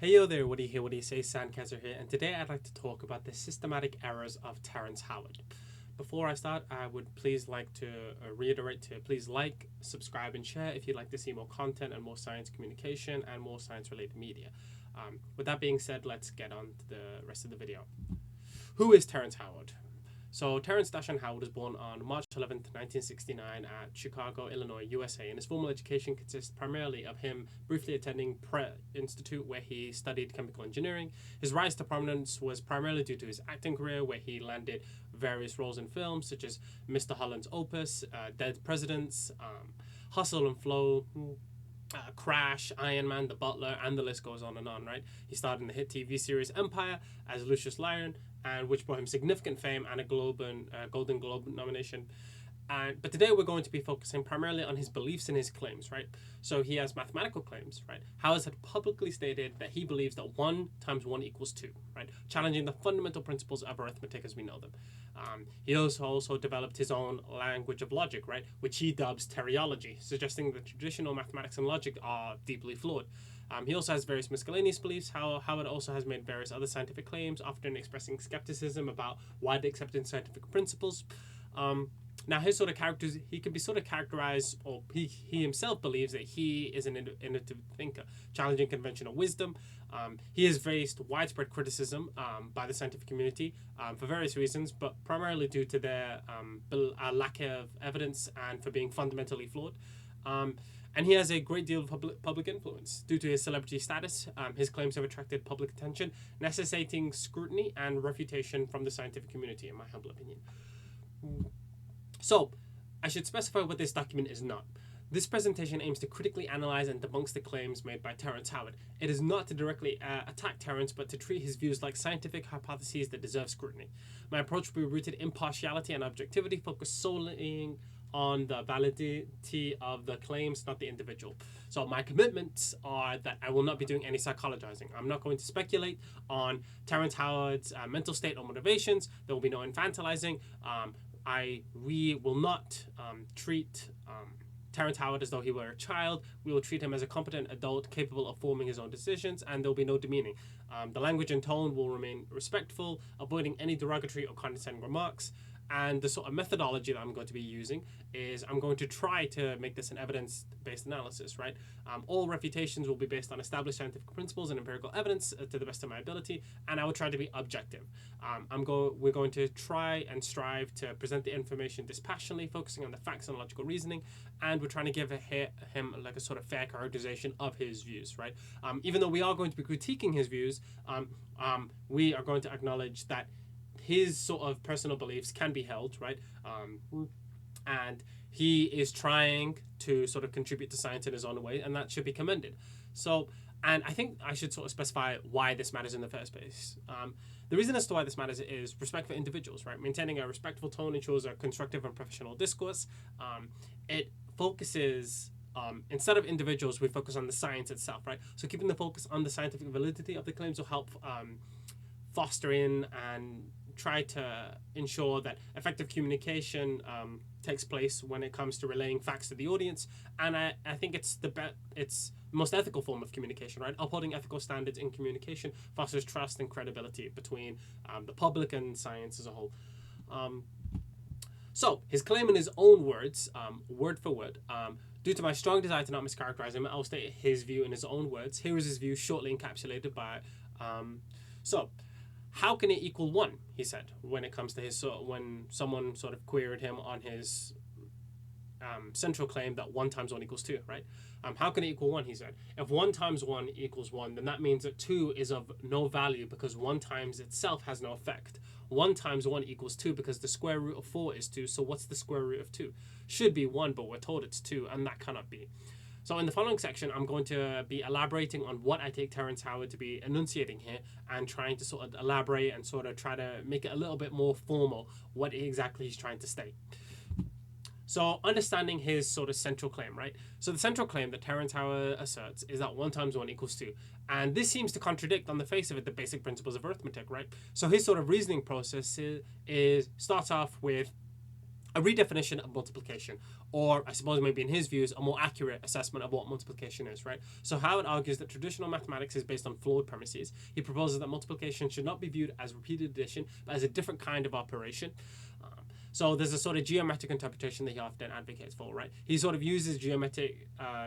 Hey yo there, what do you hear, what do you say, Sandcaster here, and today I'd like to talk about the systematic errors of Terrence Howard. Before I start, I would please like to reiterate to please like, subscribe, and share if you'd like to see more content and more science communication and more science-related media. With that being said, let's get on to the rest of the video. Who is Terrence Howard? So Terrence Howard was born on March 11th, 1969 at Chicago, Illinois, USA, and his formal education consists primarily of him briefly attending Pratt Institute where he studied chemical engineering. His rise to prominence was primarily due to his acting career where he landed various roles in films such as Mr. Holland's Opus, Dead Presidents, Hustle and Flow, Crash, Iron Man, The Butler, and the list goes on, right? He starred in the hit TV series Empire as Lucius Lyon, and which brought him significant fame and a Golden Globe nomination. But today we're going to be focusing primarily on his beliefs and his claims, right? So he has mathematical claims, right? Howard had publicly stated that he believes that 1 times 1 equals 2, right? Challenging the fundamental principles of arithmetic as we know them. He also developed his own language of logic, right? Which he dubs teleology, suggesting that traditional mathematics and logic are deeply flawed. He also has various miscellaneous beliefs. Howard also has made various other scientific claims, often expressing skepticism about widely accepted scientific principles. Now, his sort of characters, he can be sort of characterized, or he himself believes that he is an innovative thinker, challenging conventional wisdom. He has faced widespread criticism by the scientific community for various reasons, but primarily due to their lack of evidence and for being fundamentally flawed. And he has a great deal of public influence. Due to his celebrity status, his claims have attracted public attention, necessitating scrutiny and refutation from the scientific community, in my humble opinion. So, I should specify what this document is not. This presentation aims to critically analyze and debunk the claims made by Terrence Howard. It is not to directly attack Terrence, but to treat his views like scientific hypotheses that deserve scrutiny. My approach will be rooted in impartiality and objectivity, focused solely on the validity of the claims, not the individual. So my commitments are that I will not be doing any psychologizing. I'm not going to speculate on Terrence Howard's mental state or motivations. There will be no infantilizing. We will not treat Terrence Howard as though he were a child. We will treat him as a competent adult capable of forming his own decisions, and there will be no demeaning. The language and tone will remain respectful, avoiding any derogatory or condescending remarks. And the sort of methodology that I'm going to be using is I'm going to try to make this an evidence-based analysis, right? All refutations will be based on established scientific principles and empirical evidence to the best of my ability, and I will try to be objective. We're going to try and strive to present the information dispassionately, focusing on the facts and logical reasoning, and we're trying to give him like a sort of fair characterization of his views, right? Even though we are going to be critiquing his views, we are going to acknowledge that his sort of personal beliefs can be held, right? And he is trying to sort of contribute to science in his own way, and that should be commended. So, and I think I should sort of specify why this matters in the first place. The reason as to why this matters is respect for individuals, right? Maintaining a respectful tone ensures a constructive and professional discourse. It focuses instead of individuals, we focus on the science itself, right? So keeping the focus on the scientific validity of the claims will help foster in and try to ensure that effective communication takes place when it comes to relaying facts to the audience. And I think it's the most ethical form of communication, right? Upholding ethical standards in communication fosters trust and credibility between the public and science as a whole. So his claim in his own words, word for word, due to my strong desire to not mischaracterize him, I'll state his view in his own words. Here is his view shortly encapsulated by how can it equal 1, he said, when it comes to when someone sort of queried him on his central claim that 1 times 1 equals 2, right? How can it equal 1, he said. If 1 times 1 equals 1, then that means that 2 is of no value because 1 times itself has no effect. 1 times 1 equals 2 because the square root of 4 is 2, so what's the square root of 2? Should be 1, but we're told it's 2, and that cannot be. So in the following section, I'm going to be elaborating on what I take Terrence Howard to be enunciating here and trying to sort of elaborate and sort of try to make it a little bit more formal what exactly he's trying to state. So understanding his sort of central claim, right? So the central claim that Terrence Howard asserts is that 1 times 1 equals 2. And this seems to contradict on the face of it the basic principles of arithmetic, right? So his sort of reasoning process starts off with a redefinition of multiplication, or I suppose maybe in his views, a more accurate assessment of what multiplication is, right? So Howard argues that traditional mathematics is based on flawed premises. He proposes that multiplication should not be viewed as repeated addition, but as a different kind of operation. So there's a sort of geometric interpretation that he often advocates for, right? He sort of uses geometric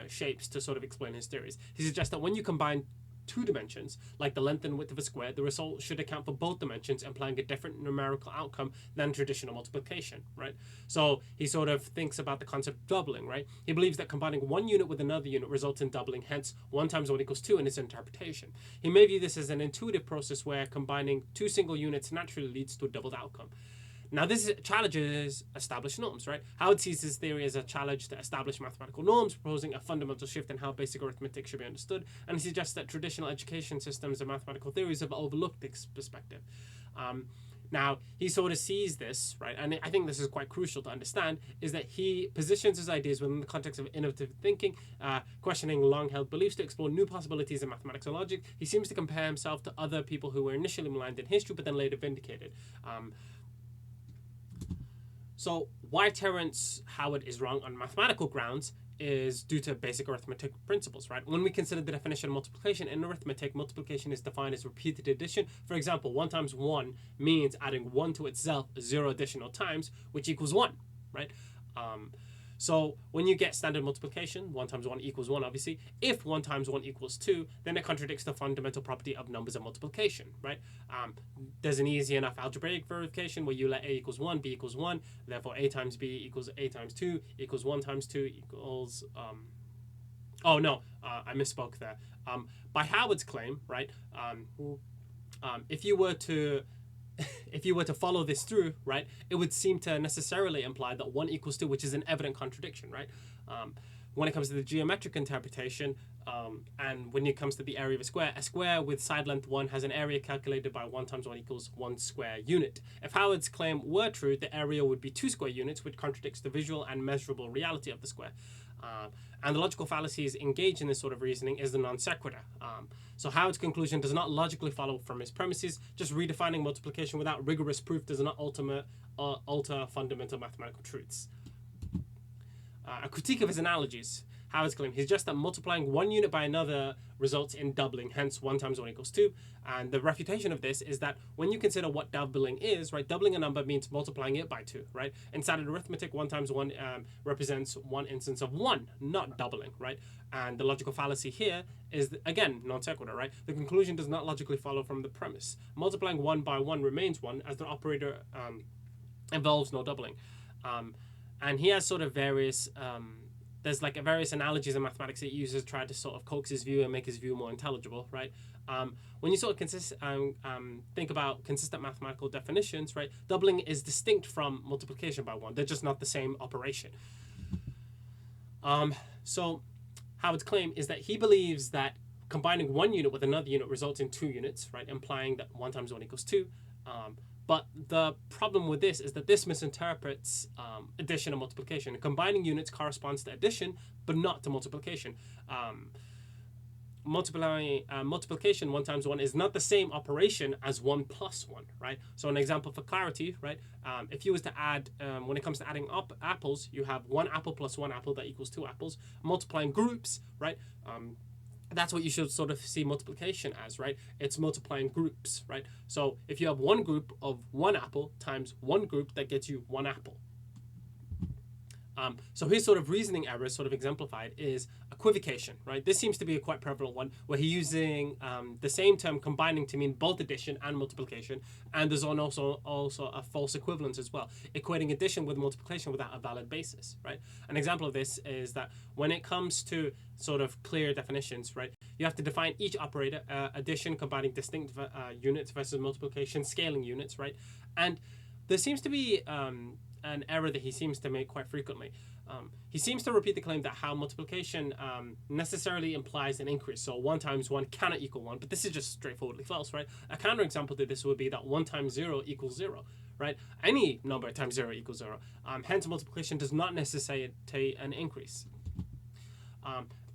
shapes to sort of explain his theories. He suggests that when you combine two dimensions, like the length and width of a square, the result should account for both dimensions, implying a different numerical outcome than traditional multiplication, right? So he sort of thinks about the concept of doubling, right? He believes that combining one unit with another unit results in doubling, hence 1 times 1 equals 2 in his interpretation. He may view this as an intuitive process where combining two single units naturally leads to a doubled outcome. Now, this challenges established norms, right? Howard sees his theory as a challenge to established mathematical norms, proposing a fundamental shift in how basic arithmetic should be understood, and he suggests that traditional education systems and mathematical theories have overlooked this perspective. Now, he sort of sees this, right, and I think this is quite crucial to understand, is that he positions his ideas within the context of innovative thinking, questioning long-held beliefs to explore new possibilities in mathematics and logic. He seems to compare himself to other people who were initially maligned in history, but then later vindicated. So why Terrence Howard is wrong on mathematical grounds is due to basic arithmetic principles, right? When we consider the definition of multiplication in arithmetic, multiplication is defined as repeated addition. For example, 1 times 1 means adding 1 to itself 0 additional times, which equals 1, right? So when you get standard multiplication, 1 times 1 equals 1, obviously. If 1 times 1 equals 2, then it contradicts the fundamental property of numbers of multiplication, right? There's an easy enough algebraic verification where you let a equals 1, b equals 1. Therefore, a times b equals a times 2 equals 1 times 2 equals... I misspoke there. By Howard's claim, right, if you were to follow this through, right, it would seem to necessarily imply that 1 equals 2, which is an evident contradiction, right? When it comes to the geometric interpretation, and when it comes to the area of a square with side length 1 has an area calculated by 1 times 1 equals 1 square unit. If Howard's claim were true, the area would be 2 square units, which contradicts the visual and measurable reality of the square. And the logical fallacies engaged in this sort of reasoning is the non sequitur. So Howard's conclusion does not logically follow from his premises. Just redefining multiplication without rigorous proof does not alter fundamental mathematical truths. A critique of his analogies. Howard's claim, he suggests that multiplying one unit by another results in doubling, hence 1 times 1 equals 2. And the refutation of this is that when you consider what doubling is, right, doubling a number means multiplying it by 2, right? In standard arithmetic, 1 times 1 represents one instance of 1, not doubling, right? And the logical fallacy here is, again, non sequitur, right? The conclusion does not logically follow from the premise. Multiplying 1 by 1 remains 1 as the operator involves no doubling. And he has sort of various... there's like various analogies in mathematics that he uses to try to sort of coax his view and make his view more intelligible, right? When you sort of think about consistent mathematical definitions, right, doubling is distinct from multiplication by 1. They're just not the same operation. So Howard's claim is that he believes that combining one unit with another unit results in 2 units, right, implying that 1 times 1 equals 2. But the problem with this is that this misinterprets addition and multiplication. Combining units corresponds to addition, but not to multiplication. Multiplication, 1 times 1, is not the same operation as 1 plus 1, right? So an example for clarity, right? If you was to add, when it comes to adding up apples, you have 1 apple plus 1 apple that equals 2 apples. Multiplying groups, right? That's what you should sort of see multiplication as, right? It's multiplying groups, right? So if you have one group of 1 apple times one group, that gets you 1 apple. So his sort of reasoning error, sort of exemplified, is equivocation, right? This seems to be a quite prevalent one, where he's using the same term combining to mean both addition and multiplication, and there's also a false equivalence as well, equating addition with multiplication without a valid basis, right? An example of this is that when it comes to sort of clear definitions, right, you have to define each operator, addition combining distinct units versus multiplication, scaling units, right? And there seems to be an error that he seems to make quite frequently. He seems to repeat the claim that how multiplication necessarily implies an increase. So 1 times 1 cannot equal 1, but this is just straightforwardly false, right? A counterexample to this would be that 1 times 0 equals 0, right? Any number times 0 equals 0. Hence, multiplication does not necessitate an increase.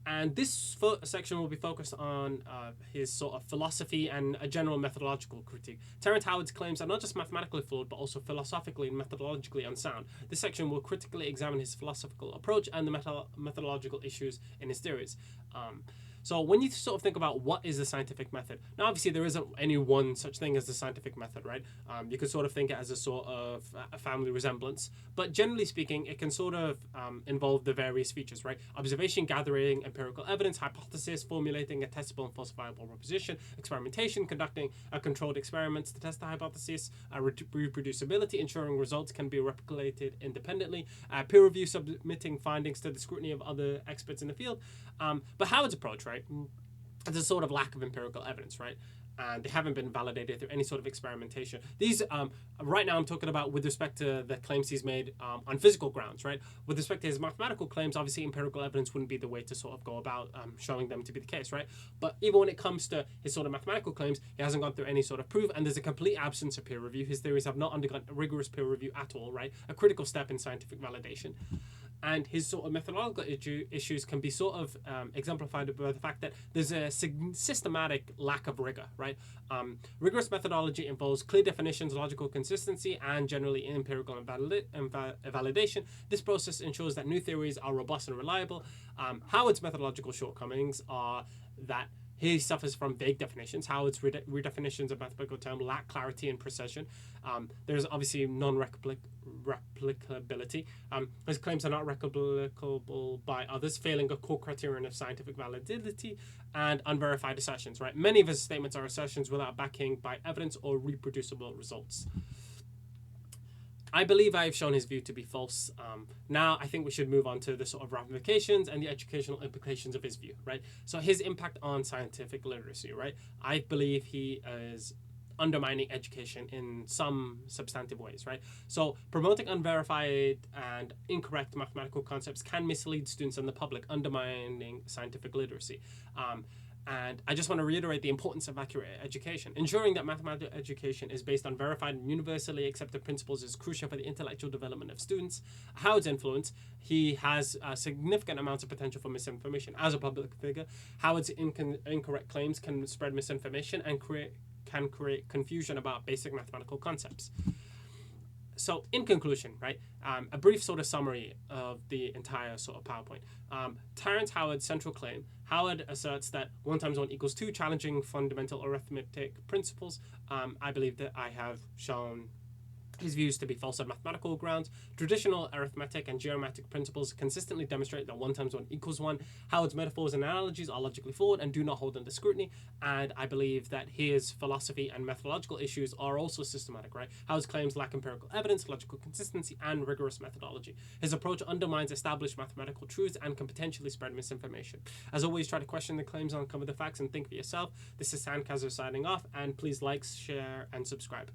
And this section will be focused on his sort of philosophy and a general methodological critique. Terrence Howard's claims are not just mathematically flawed, but also philosophically and methodologically unsound. This section will critically examine his philosophical approach and the methodological issues in his theories. So when you sort of think about what is the scientific method, now obviously there isn't any one such thing as the scientific method, right? You could sort of think it as a sort of a family resemblance, but generally speaking, it can sort of involve the various features, right? Observation, gathering empirical evidence, hypothesis, formulating a testable and falsifiable proposition, experimentation, conducting controlled experiments to test the hypothesis, reproducibility, ensuring results can be replicated independently, peer review, submitting findings to the scrutiny of other experts in the field. But Howard's approach, right? There's a sort of lack of empirical evidence, right? And they haven't been validated through any sort of experimentation. These, right now I'm talking about with respect to the claims he's made on physical grounds, right? With respect to his mathematical claims, obviously empirical evidence wouldn't be the way to sort of go about showing them to be the case, right? But even when it comes to his sort of mathematical claims, he hasn't gone through any sort of proof, and there's a complete absence of peer review. His theories have not undergone rigorous peer review at all, right? A critical step in scientific validation. And his sort of methodological issues can be sort of exemplified by the fact that there's a systematic lack of rigor, right? Rigorous methodology involves clear definitions, logical consistency, and generally empirical validation. This process ensures that new theories are robust and reliable. Howard's methodological shortcomings are that he suffers from vague definitions. Howard's redefinitions of mathematical terms lack clarity and precision. There's obviously non-replicability. His claims are not replicable by others, failing a core criterion of scientific validity, and unverified assertions. Right, many of his statements are assertions without backing by evidence or reproducible results. I believe I have shown his view to be false. Now I think we should move on to the sort of ramifications and the educational implications of his view, right? So his impact on scientific literacy, right? I believe he is undermining education in some substantive ways, right? So promoting unverified and incorrect mathematical concepts can mislead students and the public, undermining scientific literacy. And I just want to reiterate the importance of accurate education. Ensuring that mathematical education is based on verified and universally accepted principles is crucial for the intellectual development of students. Howard's influence, he has significant amounts of potential for misinformation. As a public figure, Howard's incorrect claims can spread misinformation and can create confusion about basic mathematical concepts. So in conclusion, right, a brief sort of summary of the entire sort of PowerPoint. Terrence Howard's central claim. Howard asserts that 1 times 1 equals 2, challenging fundamental arithmetic principles. I believe that I have shown his views to be false on mathematical grounds. Traditional arithmetic and geometric principles consistently demonstrate that 1 times 1 equals 1. Howard's metaphors and analogies are logically flawed and do not hold under scrutiny. And I believe that his philosophy and methodological issues are also systematic, right? Howard's claims lack empirical evidence, logical consistency, and rigorous methodology. His approach undermines established mathematical truths and can potentially spread misinformation. As always, try to question the claims, uncover the facts, and think for yourself. This is Sandkazer signing off, and please like, share, and subscribe.